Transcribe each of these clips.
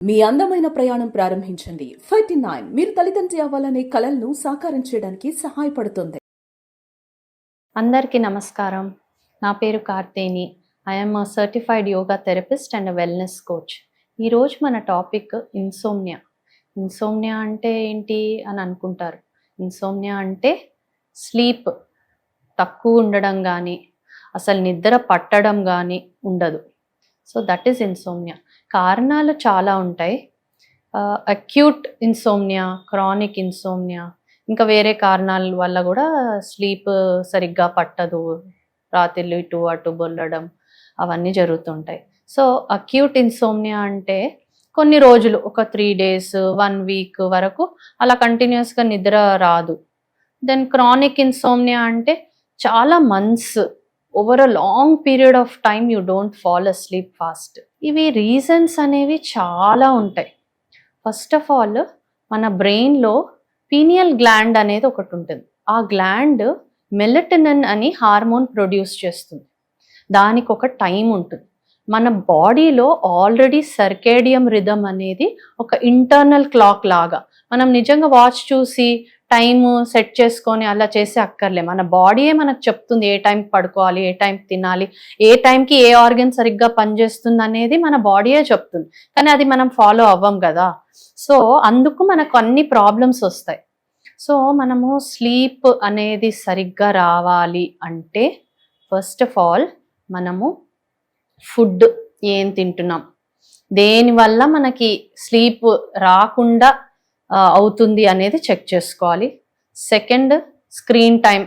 మీ అందమైన ప్రయాణం ప్రారంభించండి. 39 మీరు తల్లిదండ్రి అవ్వాలనే కలలను సాకారం చేయడానికి సహాయపడుతుంది. అందరికీ నమస్కారం. నా పేరు Karteni. I'm certified yoga therapist and wellness coach. ఈరోజు మన టాపిక్ ఇన్సోమ్నియా. ఇన్సోమ్నియా అంటే ఏంటి అని అనుకుంటారు. ఇన్సోమ్నియా అంటే స్లీప్ తక్కువ ఉండడం కానీ అసలు నిద్ర పట్టడం కానీ ఉండదు. So that is insomnia. కారణాలు చాలా ఉంటాయి. అక్యూట్ ఇన్సోమ్నియా, క్రానిక్ ఇన్సోమ్నియా, ఇంకా వేరే కారణాల వల్ల కూడా స్లీప్ సరిగ్గా పట్టదు, రాత్రిళ్ళు ఇటు అటు బొల్లడం అవన్నీ జరుగుతుంటాయి. సో అక్యూట్ ఇన్సోమ్నియా అంటే కొన్ని రోజులు, ఒక 3 days 1 week వరకు అలా కంటిన్యూస్గా నిద్ర రాదు. దెన్ క్రానిక్ ఇన్సోమ్నియా అంటే చాలా months, over a long period of time you don't fall asleep fast. ఇవి రీజన్స్ అనేవి చాలా ఉంటాయి. ఫస్ట్ ఆఫ్ ఆల్, మన బ్రెయిన్లో పీనియల్ గ్లాండ్ అనేది ఒకటి ఉంటుంది. ఆ గ్లాండ్ మెలటోనిన్ అని హార్మోన్ ప్రొడ్యూస్ చేస్తుంది. దానికి ఒక టైం ఉంటుంది. మన బాడీలో ఆల్రెడీ సర్కేడియం రిథమ్ అనేది ఒక ఇంటర్నల్ క్లాక్ లాగా, మనం నిజంగా వాచ్ చూసి టైము సెట్ చేసుకొని అలా చేసే అక్కర్లే. మన బాడీయే మనకు చెప్తుంది ఏ టైంకి పడుకోవాలి, ఏ టైంకి తినాలి, ఏ టైంకి ఏ ఆర్గన్ సరిగ్గా పనిచేస్తుంది అనేది మన బాడీయే చెప్తుంది. కానీ అది మనం ఫాలో అవ్వం కదా. సో అందుకు మనకు అన్ని ప్రాబ్లమ్స్ వస్తాయి. సో మనము స్లీప్ అనేది సరిగ్గా రావాలి అంటే ఫస్ట్ ఆఫ్ ఆల్ మనము ఫుడ్ ఏం తింటున్నాం, దేనివల్ల మనకి స్లీప్ రాకుండా అవుతుంది అనేది చెక్ చేసుకోవాలి. Second, screen time.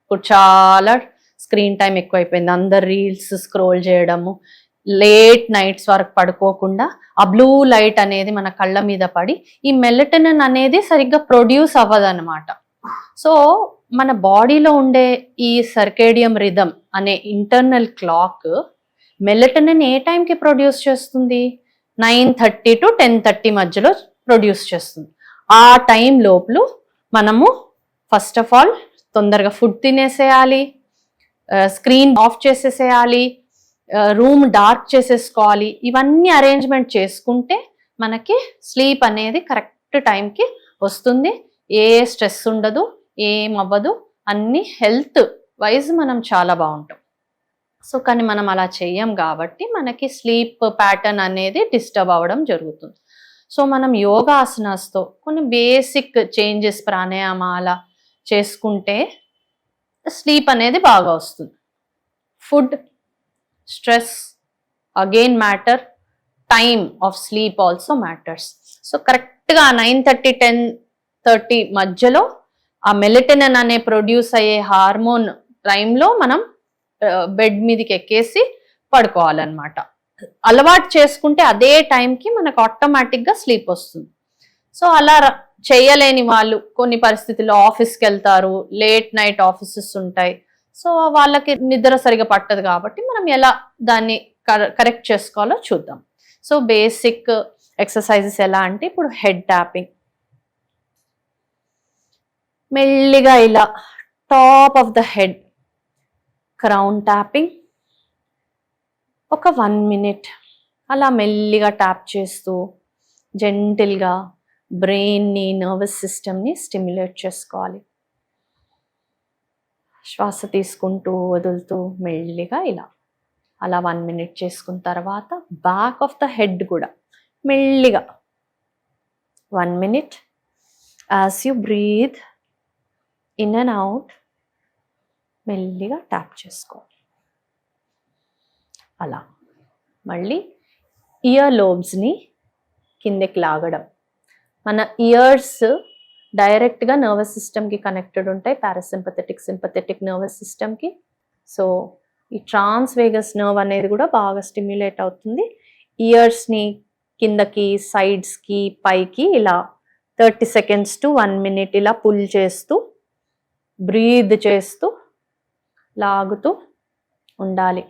ఇప్పుడు చాలా స్క్రీన్ టైం ఎక్కువైపోయింది. అందరు రీల్స్ స్క్రోల్ చేయడము, లేట్ నైట్స్ వరకు పడుకోకుండా ఆ బ్లూ లైట్ అనేది మన కళ్ళ మీద పడి ఈ మెలటోనిన్ అనేది సరిగ్గా ప్రొడ్యూస్ అవ్వదన్నమాట. సో మన బాడీలో ఉండే ఈ సర్కేడియం రిథమ్ అనే ఇంటర్నల్ క్లాక్ మెలటోనిన్ ఏ టైంకి ప్రొడ్యూస్ చేస్తుంది? 9:30 to 10:30 మధ్యలో ప్రొడ్యూస్ చేస్తుంది. ఆ టైం లోపల మనము ఫస్ట్ ఆఫ్ ఆల్ తొందరగా ఫుడ్ తినేసేయాలి, స్క్రీన్ ఆఫ్ చేసేసేయాలి, రూమ్ డార్క్ చేసేసుకోవాలి. ఇవన్నీ అరేంజ్మెంట్ చేసుకుంటే మనకి స్లీప్ అనేది కరెక్ట్ టైంకి వస్తుంది. ఏ స్ట్రెస్ ఉండదు, ఏం అవ్వదు, అన్ని హెల్త్ వైజ్ మనం చాలా బాగుంటాం. సో కానీ మనం అలా చెయ్యం కాబట్టి మనకి స్లీప్ ప్యాటర్న్ అనేది డిస్టర్బ్ అవ్వడం జరుగుతుంది. సో మనం యోగాసనాస్తో కొన్ని బేసిక్ చేంజెస్, ప్రాణాయామాల చేసుకుంటే స్లీప్ అనేది బాగా వస్తుంది. Food, stress again matter, time of sleep also matters. So కరెక్ట్గా 9:30 10:30 మధ్యలో ఆ మెలటోనిన్ అనే ప్రొడ్యూస్ అయ్యే హార్మోన్ టైంలో మనం బెడ్ మీదకి ఎక్కేసి పడుకోవాలన్నమాట. అలవాటు చేసుకుంటే అదే టైంకి మనకు ఆటోమేటిక్గా స్లీప్ వస్తుంది. సో అలా చేయలేని వాళ్ళు కొన్ని పరిస్థితుల్లో ఆఫీస్కి వెళ్తారు, లేట్ నైట్ ఆఫీసెస్ ఉంటాయి. సో వాళ్ళకి నిద్ర సరిగా పట్టదు కాబట్టి మనం ఎలా దాన్ని కరెక్ట్ చేసుకోవాలో చూద్దాం. సో బేసిక్ ఎక్సర్సైజెస్ ఎలా అంటే, ఇప్పుడు హెడ్ ట్యాపింగ్. మెల్లిగా ఇలా top of the head crown tapping. ఒక 1 minute అలా మెల్లిగా ట్యాప్ చేస్తూ జెంటిల్గా బ్రెయిన్ని, నర్వస్ సిస్టమ్ని స్టిమ్యులేట్ చేసుకోవాలి. శ్వాస తీసుకుంటూ వదులుతూ మెల్లిగా ఇలా అలా 1 minute చేసుకున్న తర్వాత బ్యాక్ ఆఫ్ ద హెడ్ కూడా మెల్లిగా 1 minute. As you breath in and out మెల్లిగా ట్యాప్ చేసుకోవాలి. అలా మళ్ళీ ఇయర్ లోబ్స్ని కిందకి లాగడం. మన ఇయర్స్ డైరెక్ట్గా నర్వస్ సిస్టమ్కి కనెక్టెడ్ ఉంటాయి, పారాసింపథెటిక్, సింపథెటిక్ నర్వస్ సిస్టమ్కి. సో ఈ ట్రాన్స్వేగస్ నర్వ్ అనేది కూడా బాగా స్టిమ్యులేట్ అవుతుంది. ఇయర్స్ని కిందకి, సైడ్స్కి, పైకి ఇలా 30 seconds to 1 minute ఇలా పుల్ చేస్తూ బ్రీద్ చేస్తూ లాగుతూ ఉండాలి.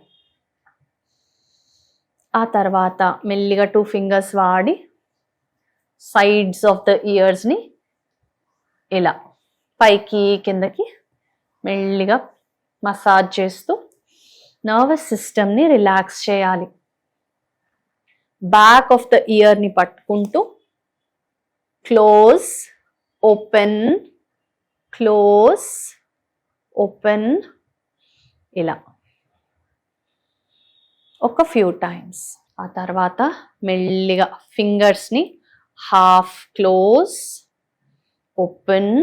ఆ తర్వాత మెల్లిగా 2 fingers వాడి సైడ్స్ ఆఫ్ ద ఇయర్స్ని ఇలా పైకి కిందకి మెల్లిగా మసాజ్ చేస్తూ నర్వస్ సిస్టమ్ని రిలాక్స్ చేయాలి. బ్యాక్ ఆఫ్ ద ఇయర్ని పట్టుకుంటూ క్లోజ్, ఓపెన్, క్లోజ్, ఓపెన్, ఇలా ఒక ఫ్యూ టైమ్స్. ఆ తర్వాత మెల్లిగా ఫింగర్స్ని హాఫ్ క్లోజ్, ఓపెన్.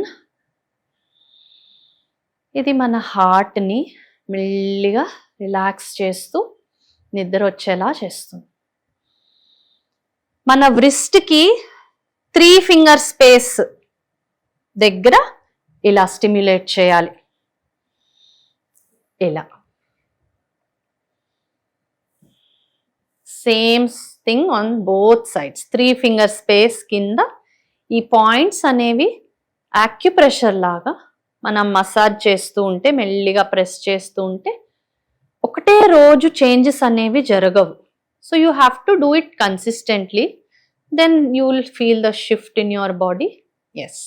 ఇది మన హార్ట్ని మెల్లిగా రిలాక్స్ చేస్తూ నిద్ర వచ్చేలా చేస్తుంది. మన వ్రిస్ట్కి 3 ఫింగర్ స్పేస్ దగ్గర ఇలా స్టిమ్యులేట్ చేయాలి. ఇలా same thing on both sides. 3 finger space కింద ఈ పాయింట్స్ అనేవి యాక్యుప్రెషర్ లాగా మనం మసాజ్ చేస్తూ ఉంటే, మెల్లిగా ప్రెస్ చేస్తూ ఉంటే ఒకటే రోజు చేంజెస్ అనేవి జరగవు. So you have to do it consistently, then you will feel the shift in your body. Yes,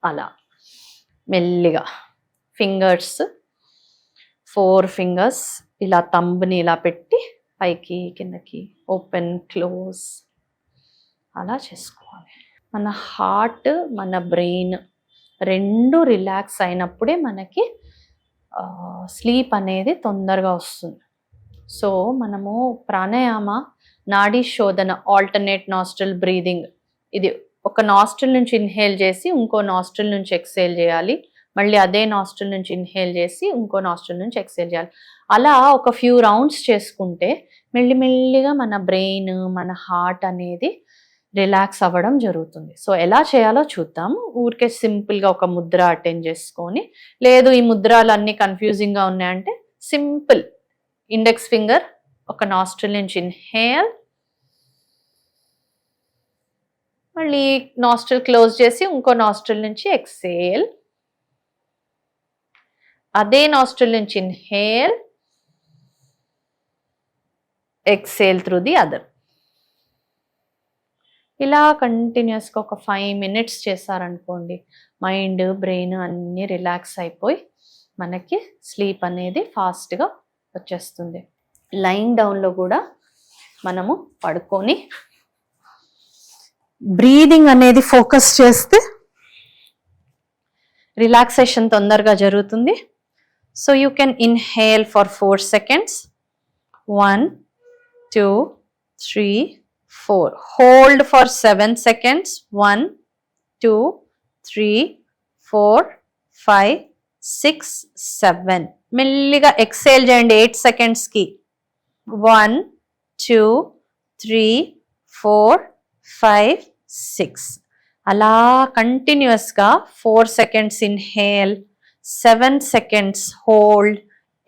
అలా మెల్లిగా ఫింగర్స్ 4 ఫింగర్స్ ఇలా తంబుని ఇలా పెట్టి పైకి కిందకి ఓపెన్, క్లోజ్ అలా చేసుకోవాలి. మన హార్ట్, మన బ్రెయిన్ రెండు రిలాక్స్ అయినప్పుడే మనకి స్లీప్ అనేది తొందరగా వస్తుంది. సో మనము ప్రాణాయామ, నాడీ శోధన, ఆల్టర్నేట్ నాస్ట్రిల్ బ్రీదింగ్, ఇది ఒక నాస్ట్రిల్ నుంచి ఇన్హేల్ చేసి ఇంకో నాస్ట్రిల్ నుంచి ఎక్సేల్ చేయాలి, మళ్ళీ అదే నాస్ట్రిల్ నుంచి ఇన్హేల్ చేసి ఇంకో నాస్ట్రిల్ నుంచి ఎక్సేల్ చేయాలి. అలా ఒక ఫ్యూ రౌండ్స్ చేసుకుంటే మెల్లిమెల్లిగా మన బ్రెయిన్, మన హార్ట్ అనేది రిలాక్స్ అవ్వడం జరుగుతుంది. సో ఎలా చేయాలో చూద్దాము. ఊరికే సింపుల్గా ఒక ముద్ర అటెండ్ చేసుకొని, లేదు ఈ ముద్రలు అన్నీ కన్ఫ్యూజింగ్గా ఉన్నాయంటే సింపుల్ ఇండెక్స్ ఫింగర్ ఒక నాస్ట్రిల్ నుంచి ఇన్హేల్, మళ్ళీ నాస్ట్రిల్ క్లోజ్ చేసి ఇంకో నాస్ట్రిల్ నుంచి ఎక్సేల్, అదే నాస్ట్రిల్ నుంచి inhale, exhale through the other. ఇలా కంటిన్యూస్గా ఒక 5 minutes చేశారనుకోండి, మైండ్, బ్రెయిన్ అన్నీ రిలాక్స్ అయిపోయి మనకి స్లీప్ అనేది ఫాస్ట్గా వచ్చేస్తుంది. లైన్ డౌన్లో కూడా మనము పడుకొని బ్రీదింగ్ అనేది ఫోకస్ చేస్తే రిలాక్సేషన్ తొందరగా జరుగుతుంది. So you can inhale for 4 seconds. 1, 2, 3, 4. Hold for 7 seconds. 1, 2, 3, 4, 5, 6, 7. మెల్లిగా ఎక్సేల్ చేయండి 8 seconds కి. 1, 2, 3, 4, 5, 6. అలా కంటిన్యూస్గా 4 seconds inhale, 7 seconds hold,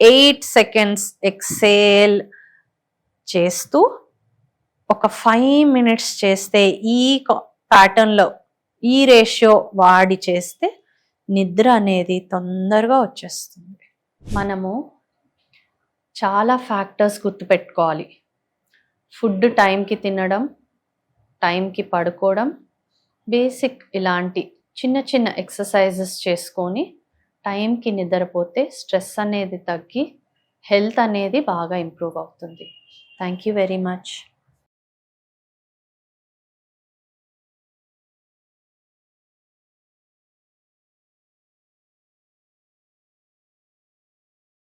8 seconds exhale చేస్తూ ఒక 5 minutes చేస్తే, ఈ ప్యాటర్న్లో ఈ రేషియో వాడి చేస్తే నిద్ర అనేది తొందరగా వచ్చేస్తుంది. మనము చాలా ఫ్యాక్టర్స్ గుర్తుపెట్టుకోవాలి. ఫుడ్ టైంకి తినడం, టైంకి పడుకోవడం, బేసిక్ ఇలాంటి చిన్న చిన్న ఎక్సర్సైజెస్ చేసుకొని టైంకి నిద్రపోతే స్ట్రెస్ అనేది తగ్గి హెల్త్ అనేది బాగా ఇంప్రూవ్ అవుతుంది. Thank you very much.